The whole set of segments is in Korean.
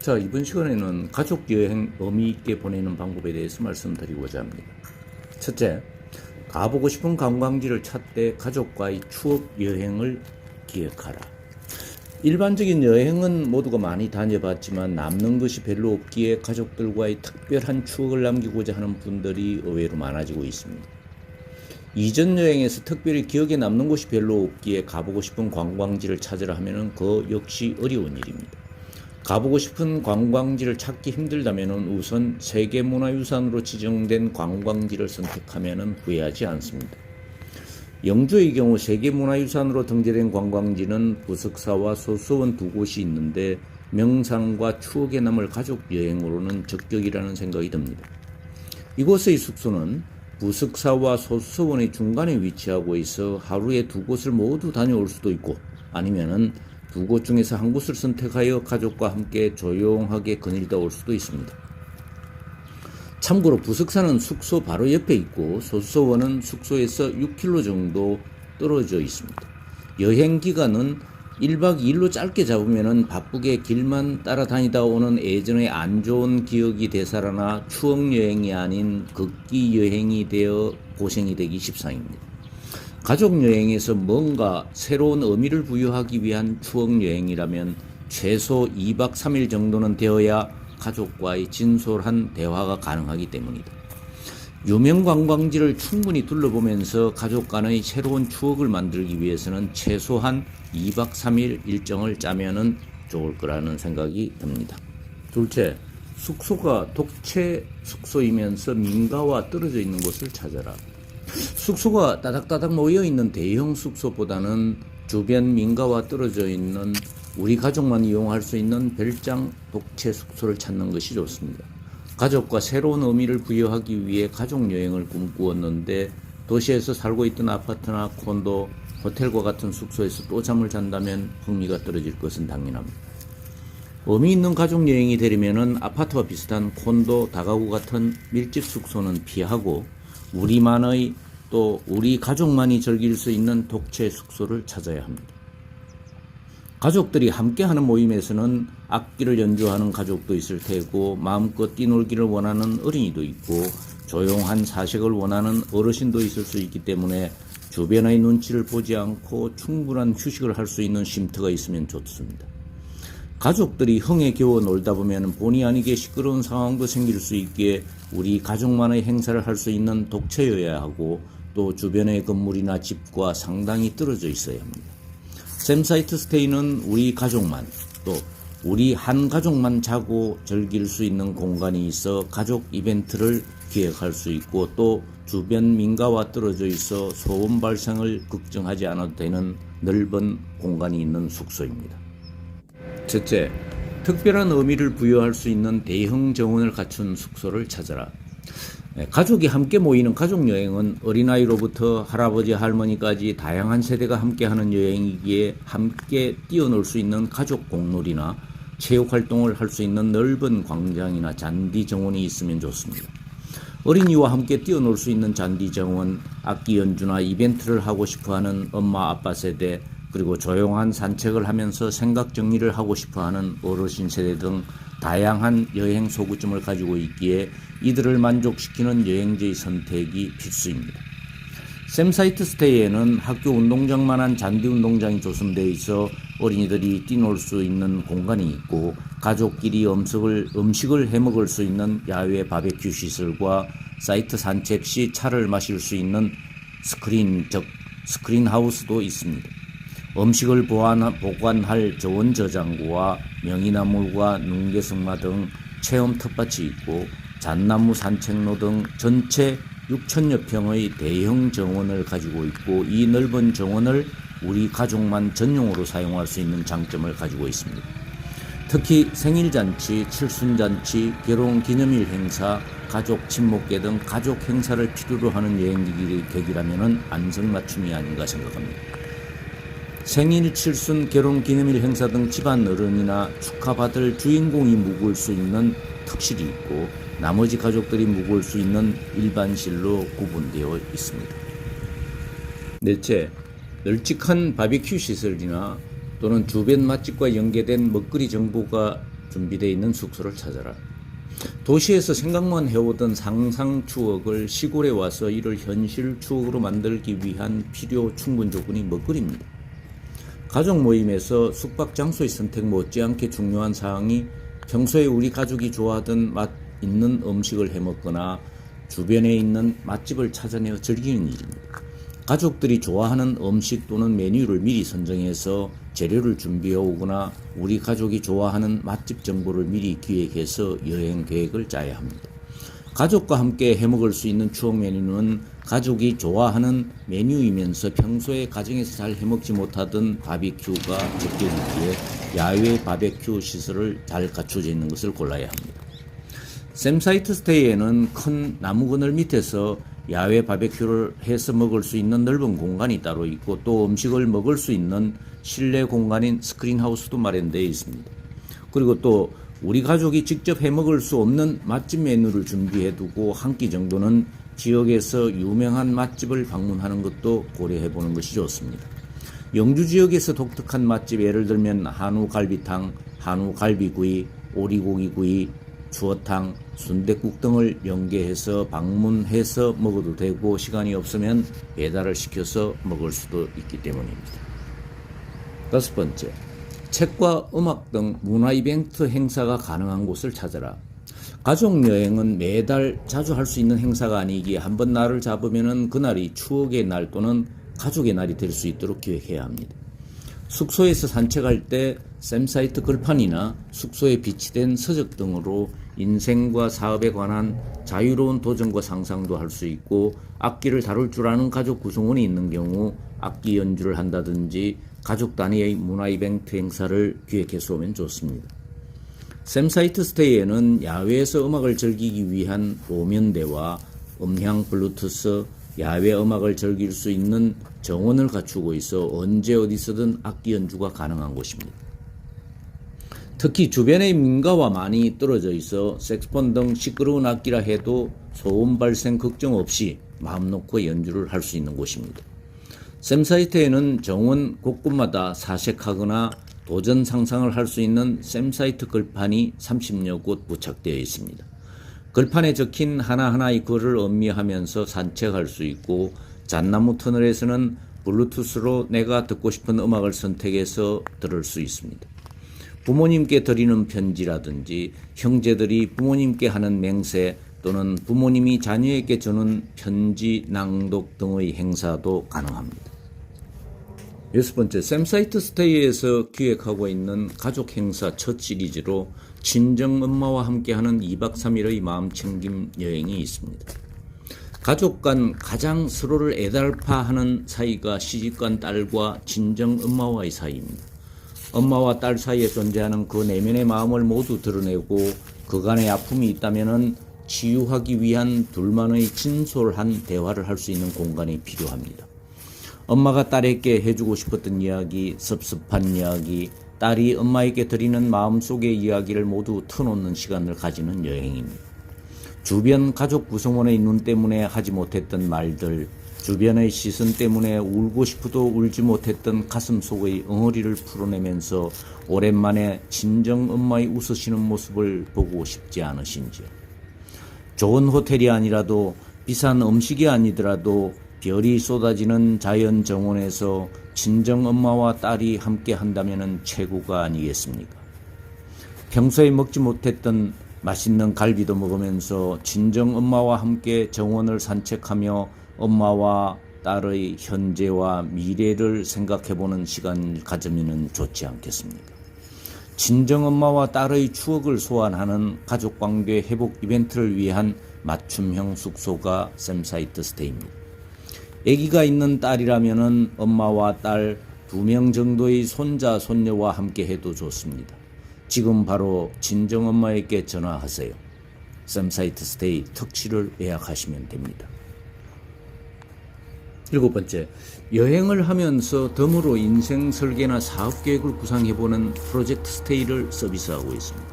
자, 이번 시간에는 가족 여행 의미 있게 보내는 방법에 대해서 말씀드리고자 합니다. 첫째, 가보고 싶은 관광지를 찾되 가족과의 추억 여행을 기획하라. 일반적인 여행은 모두가 많이 다녀봤지만 남는 것이 별로 없기에 가족들과의 특별한 추억을 남기고자 하는 분들이 의외로 많아지고 있습니다. 이전 여행에서 특별히 기억에 남는 곳이 별로 없기에 가보고 싶은 관광지를 찾으라 하면 그 역시 어려운 일입니다. 가보고 싶은 관광지를 찾기 힘들다면 우선 세계문화유산으로 지정된 관광지를 선택하면 후회하지 않습니다. 영주의 경우 세계문화유산으로 등재된 관광지는 부석사와 소수원 두 곳이 있는데 명상과 추억에 남을 가족 여행으로는 적격이라는 생각이 듭니다. 이곳의 숙소는 부석사와 소수원의 중간에 위치하고 있어 하루에 두 곳을 모두 다녀올 수도 있고 아니면은 두 곳 중에서 한 곳을 선택하여 가족과 함께 조용하게 거닐다 올 수도 있습니다. 참고로 부석사는 숙소 바로 옆에 있고 소수원은 숙소에서 6km 정도 떨어져 있습니다. 여행 기간은 1박 2일로 짧게 잡으면 바쁘게 길만 따라다니다 오는 예전의 안 좋은 기억이 되살아나 추억 여행이 아닌 걷기 여행이 되어 고생이 되기 십상입니다. 가족 여행에서 뭔가 새로운 의미를 부여하기 위한 추억 여행이라면 최소 2박 3일 정도는 되어야 가족과의 진솔한 대화가 가능하기 때문이다. 유명 관광지를 충분히 둘러보면서 가족 간의 새로운 추억을 만들기 위해서는 최소한 2박 3일 일정을 짜면은 좋을 거라는 생각이 듭니다. 둘째, 숙소가 독채 숙소이면서 민가와 떨어져 있는 곳을 찾아라. 숙소가 따닥따닥 모여있는 대형 숙소보다는 주변 민가와 떨어져 있는 우리 가족만 이용할 수 있는 별장 독채 숙소를 찾는 것이 좋습니다. 가족과 새로운 의미를 부여하기 위해 가족여행을 꿈꾸었는데 도시에서 살고 있던 아파트나 콘도, 호텔과 같은 숙소에서 또 잠을 잔다면 흥미가 떨어질 것은 당연합니다. 의미 있는 가족여행이 되려면 아파트와 비슷한 콘도, 다가구 같은 밀집 숙소는 피하고 우리만의 또 우리 가족만이 즐길 수 있는 독채 숙소를 찾아야 합니다. 가족들이 함께하는 모임에서는 악기를 연주하는 가족도 있을 테고 마음껏 뛰놀기를 원하는 어린이도 있고 조용한 사색을 원하는 어르신도 있을 수 있기 때문에 주변의 눈치를 보지 않고 충분한 휴식을 할 수 있는 쉼터가 있으면 좋습니다. 가족들이 흥에 겨워 놀다 보면 본의 아니게 시끄러운 상황도 생길 수 있기에 우리 가족만의 행사를 할 수 있는 독채여야 하고 또 주변의 건물이나 집과 상당히 떨어져 있어야 합니다. 샘사이트 스테이는 우리 가족만 또 우리 한 가족만 자고 즐길 수 있는 공간이 있어 가족 이벤트를 기획할 수 있고 또 주변 민가와 떨어져 있어 소음 발생을 걱정하지 않아도 되는 넓은 공간이 있는 숙소입니다. 첫째, 특별한 의미를 부여할 수 있는 대형 정원을 갖춘 숙소를 찾아라. 가족이 함께 모이는 가족여행은 어린아이로부터 할아버지 할머니까지 다양한 세대가 함께하는 여행이기에 함께 뛰어놀 수 있는 가족 공놀이나 체육활동을 할 수 있는 넓은 광장이나 잔디 정원이 있으면 좋습니다. 어린이와 함께 뛰어놀 수 있는 잔디 정원, 악기 연주나 이벤트를 하고 싶어하는 엄마 아빠 세대, 그리고 조용한 산책을 하면서 생각 정리를 하고 싶어하는 어르신 세대 등 다양한 여행 소구점을 가지고 있기에 이들을 만족시키는 여행지의 선택이 필수입니다. 샘사이트 스테이에는 학교 운동장만한 잔디 운동장이 조성되어 있어 어린이들이 뛰놀 수 있는 공간이 있고 가족끼리 음식을 해먹을 수 있는 야외 바베큐 시설과 사이트 산책 시 차를 마실 수 있는 스크린하우스도 있습니다. 음식을 보관할 저온 저장고와 명이나물과 능계승마 등 체험 텃밭이 있고 잣나무 산책로 등 전체 6,000여 평의 대형 정원을 가지고 있고 이 넓은 정원을 우리 가족만 전용으로 사용할 수 있는 장점을 가지고 있습니다. 특히 생일잔치, 칠순잔치, 결혼기념일 행사, 가족 친목회 등 가족 행사를 필요로 하는 여행 계기라면 안성맞춤이 아닌가 생각합니다. 생일, 칠순, 결혼, 기념일 행사 등 집안 어른이나 축하받을 주인공이 묵을 수 있는 특실이 있고 나머지 가족들이 묵을 수 있는 일반실로 구분되어 있습니다. 넷째, 널찍한 바비큐 시설이나 또는 주변 맛집과 연계된 먹거리 정보가 준비되어 있는 숙소를 찾아라. 도시에서 생각만 해오던 상상 추억을 시골에 와서 이를 현실 추억으로 만들기 위한 필요 충분 조건이 먹거리입니다. 가족 모임에서 숙박 장소의 선택 못지않게 중요한 사항이 평소에 우리 가족이 좋아하던 맛 있는 음식을 해먹거나 주변에 있는 맛집을 찾아내어 즐기는 일입니다. 가족들이 좋아하는 음식 또는 메뉴를 미리 선정해서 재료를 준비해 오거나 우리 가족이 좋아하는 맛집 정보를 미리 기획해서 여행 계획을 짜야 합니다. 가족과 함께 해먹을 수 있는 추억 메뉴는 가족이 좋아하는 메뉴이면서 평소에 가정에서 잘 해먹지 못하던 바비큐가 적격이기에 야외 바비큐 시설을 잘 갖춰져 있는 것을 골라야 합니다. 샘사이트 스테이에는 큰 나무 그늘 밑에서 야외 바비큐를 해서 먹을 수 있는 넓은 공간이 따로 있고 또 음식을 먹을 수 있는 실내 공간인 스크린하우스도 마련되어 있습니다. 그리고 또 우리 가족이 직접 해먹을 수 없는 맛집 메뉴를 준비해두고 한 끼 정도는 지역에서 유명한 맛집을 방문하는 것도 고려해보는 것이 좋습니다. 영주 지역에서 독특한 맛집 예를 들면 한우 갈비탕, 한우 갈비구이, 오리고기구이, 추어탕, 순댓국 등을 연계해서 방문해서 먹어도 되고 시간이 없으면 배달을 시켜서 먹을 수도 있기 때문입니다. 5번째, 책과 음악 등 문화 이벤트 행사가 가능한 곳을 찾아라. 가족 여행은 매달 자주 할 수 있는 행사가 아니기에 한번 날을 잡으면 그날이 추억의 날 또는 가족의 날이 될 수 있도록 기획해야 합니다. 숙소에서 산책할 때 샘사이트 글판이나 숙소에 비치된 서적 등으로 인생과 사업에 관한 자유로운 도전과 상상도 할 수 있고 악기를 다룰 줄 아는 가족 구성원이 있는 경우 악기 연주를 한다든지 가족 단위의 문화 이벤트 행사를 기획해서 오면 좋습니다. 샘사이트 스테이에는 야외에서 음악을 즐기기 위한 오면대와 음향 블루투스, 야외 음악을 즐길 수 있는 정원을 갖추고 있어 언제 어디서든 악기 연주가 가능한 곳입니다. 특히 주변의 민가와 많이 떨어져 있어 색소폰 등 시끄러운 악기라 해도 소음 발생 걱정 없이 마음 놓고 연주를 할 수 있는 곳입니다. 샘사이트에는 정원 곳곳마다 사색하거나 도전 상상을 할 수 있는 샘사이트 글판이 30여 곳 부착되어 있습니다. 글판에 적힌 하나하나의 글을 음미하면서 산책할 수 있고 잣나무 터널에서는 블루투스로 내가 듣고 싶은 음악을 선택해서 들을 수 있습니다. 부모님께 드리는 편지라든지 형제들이 부모님께 하는 맹세 또는 부모님이 자녀에게 주는 편지 낭독 등의 행사도 가능합니다. 6번째, 샘사이트 스테이에서 기획하고 있는 가족 행사 첫 시리즈로 친정 엄마와 함께하는 2박 3일의 마음챙김 여행이 있습니다. 가족 간 가장 서로를 애달파하는 사이가 시집간 딸과 친정 엄마와의 사이입니다. 엄마와 딸 사이에 존재하는 그 내면의 마음을 모두 드러내고 그간의 아픔이 있다면 치유하기 위한 둘만의 진솔한 대화를 할 수 있는 공간이 필요합니다. 엄마가 딸에게 해주고 싶었던 이야기, 섭섭한 이야기, 딸이 엄마에게 드리는 마음속의 이야기를 모두 터놓는 시간을 가지는 여행입니다. 주변 가족 구성원의 눈 때문에 하지 못했던 말들, 주변의 시선 때문에 울고 싶어도 울지 못했던 가슴 속의 엉어리를 풀어내면서 오랜만에 친정 엄마의 웃으시는 모습을 보고 싶지 않으신지요. 좋은 호텔이 아니라도 비싼 음식이 아니더라도 별이 쏟아지는 자연 정원에서 친정 엄마와 딸이 함께 한다면 최고가 아니겠습니까? 평소에 먹지 못했던 맛있는 갈비도 먹으면서 친정 엄마와 함께 정원을 산책하며 엄마와 딸의 현재와 미래를 생각해보는 시간을 가지면 좋지 않겠습니까? 친정 엄마와 딸의 추억을 소환하는 가족관계 회복 이벤트를 위한 맞춤형 숙소가 샘사이트 스테이입니다. 아기가 있는 딸이라면 엄마와 딸 2명 정도의 손자, 손녀와 함께 해도 좋습니다. 지금 바로 친정엄마에게 전화하세요. 샘사이트 스테이 특치를 예약하시면 됩니다. 7번째, 여행을 하면서 덤으로 인생 설계나 사업 계획을 구상해보는 프로젝트 스테이를 서비스하고 있습니다.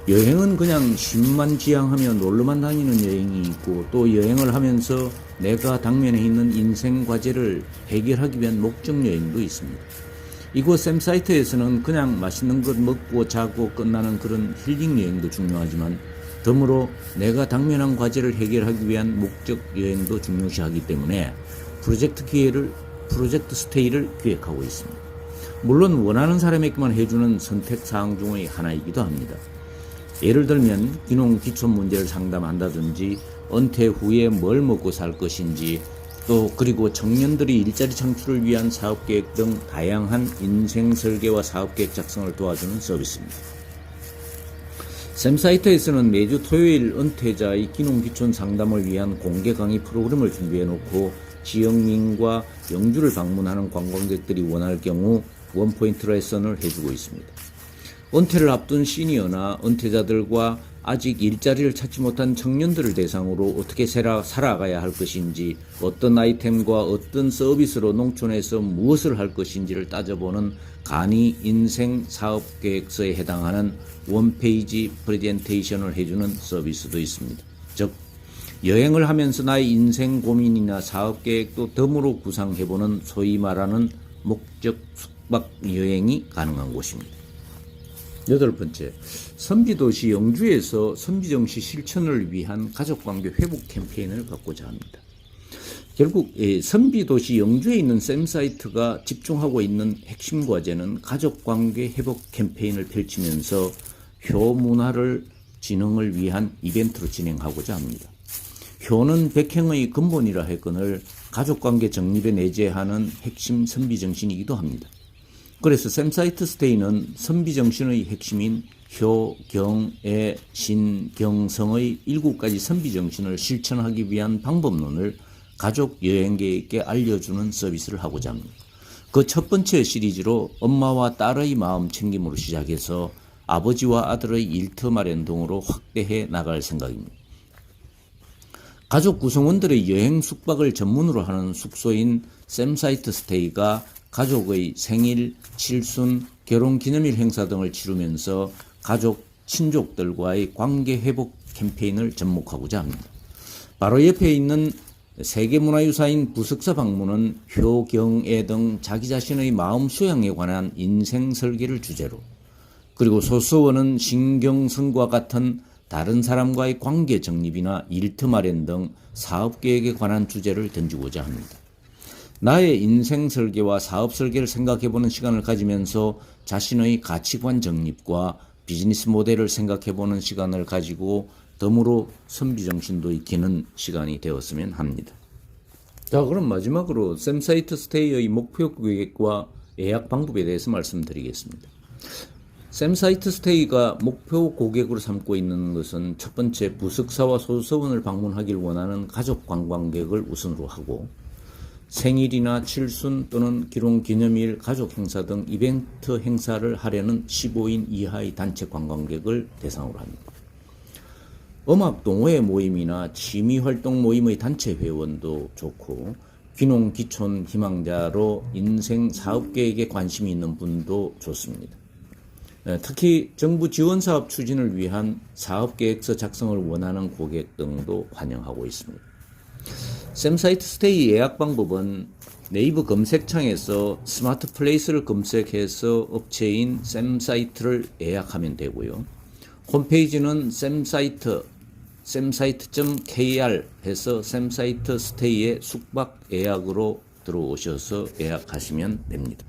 여행은 그냥 쉼만 지향하며 놀러만 다니는 여행이 있고 또 여행을 하면서 내가 당면에 있는 인생 과제를 해결하기 위한 목적 여행도 있습니다. 이곳 샘사이트에서는 그냥 맛있는 것 먹고 자고 끝나는 그런 힐링 여행도 중요하지만 덤으로 내가 당면한 과제를 해결하기 위한 목적 여행도 중요시하기 때문에 프로젝트 스테이를 기획하고 있습니다. 물론 원하는 사람에게만 해주는 선택 사항 중의 하나이기도 합니다. 예를 들면 귀농 귀촌 문제를 상담한다든지 은퇴 후에 뭘 먹고 살 것인지 또 그리고 청년들이 일자리 창출을 위한 사업계획 등 다양한 인생 설계와 사업계획 작성을 도와주는 서비스입니다. 샘사이트에서는 매주 토요일 은퇴자의 귀농 귀촌 상담을 위한 공개 강의 프로그램을 준비해 놓고 지역민과 영주를 방문하는 관광객들이 원할 경우 원포인트 레슨을 해주고 있습니다. 은퇴를 앞둔 시니어나 은퇴자들과 아직 일자리를 찾지 못한 청년들을 대상으로 어떻게 살아가야 할 것인지, 어떤 아이템과 어떤 서비스로 농촌에서 무엇을 할 것인지를 따져보는 간이 인생 사업계획서에 해당하는 원페이지 프레젠테이션을 해주는 서비스도 있습니다. 즉, 여행을 하면서 나의 인생 고민이나 사업계획도 덤으로 구상해보는 소위 말하는 목적 숙박 여행이 가능한 곳입니다. 8번째, 선비도시 영주에서 선비정시 실천을 위한 가족관계 회복 캠페인을 갖고자 합니다. 결국 선비도시 영주에 있는 샘사이트가 집중하고 있는 핵심 과제는 가족관계 회복 캠페인을 펼치면서 효문화를 진흥을 위한 이벤트로 진행하고자 합니다. 효는 백행의 근본이라 했거늘 가족관계 정립에 내재하는 핵심 선비정신이기도 합니다. 그래서 샘사이트 스테이는 선비정신의 핵심인 효, 경, 애, 신, 경, 성의 7가지 선비정신을 실천하기 위한 방법론을 가족 여행객에게 알려주는 서비스를 하고자 합니다. 그 첫 번째 시리즈로 엄마와 딸의 마음 챙김으로 시작해서 아버지와 아들의 일터 마련 등으로 확대해 나갈 생각입니다. 가족 구성원들의 여행 숙박을 전문으로 하는 숙소인 샘사이트 스테이가 가족의 생일, 칠순, 결혼기념일 행사 등을 치르면서 가족, 친족들과의 관계 회복 캠페인을 접목하고자 합니다. 바로 옆에 있는 세계문화유산인 부석사 방문은 효, 경, 애 등 자기 자신의 마음 수양에 관한 인생 설계를 주제로, 그리고 소서원은 신경성과 같은 다른 사람과의 관계 정립이나 일터 마련 등 사업계획에 관한 주제를 던지고자 합니다. 나의 인생 설계와 사업 설계를 생각해보는 시간을 가지면서 자신의 가치관 정립과 비즈니스 모델을 생각해보는 시간을 가지고 덤으로 선비정신도 익히는 시간이 되었으면 합니다. 자, 그럼 마지막으로 샘사이트 스테이의 목표 계획과 예약 방법에 대해서 말씀드리겠습니다. 샘사이트 스테이가 목표 고객으로 삼고 있는 것은 첫 번째, 부석사와 소서원을 방문하길 원하는 가족 관광객을 우선으로 하고, 생일이나 칠순 또는 결혼기념일, 가족 행사 등 이벤트 행사를 하려는 15인 이하의 단체 관광객을 대상으로 합니다. 음악 동호회 모임이나 취미활동 모임의 단체 회원도 좋고, 귀농 귀촌 희망자로 인생 사업계획에 관심이 있는 분도 좋습니다. 특히 정부 지원 사업 추진을 위한 사업계획서 작성을 원하는 고객 등도 환영하고 있습니다. 샘사이트 스테이 예약 방법은 네이버 검색창에서 스마트 플레이스를 검색해서 업체인 샘사이트를 예약하면 되고요. 홈페이지는 샘사이트.kr 해서 샘사이트 스테이의 숙박 예약으로 들어오셔서 예약하시면 됩니다.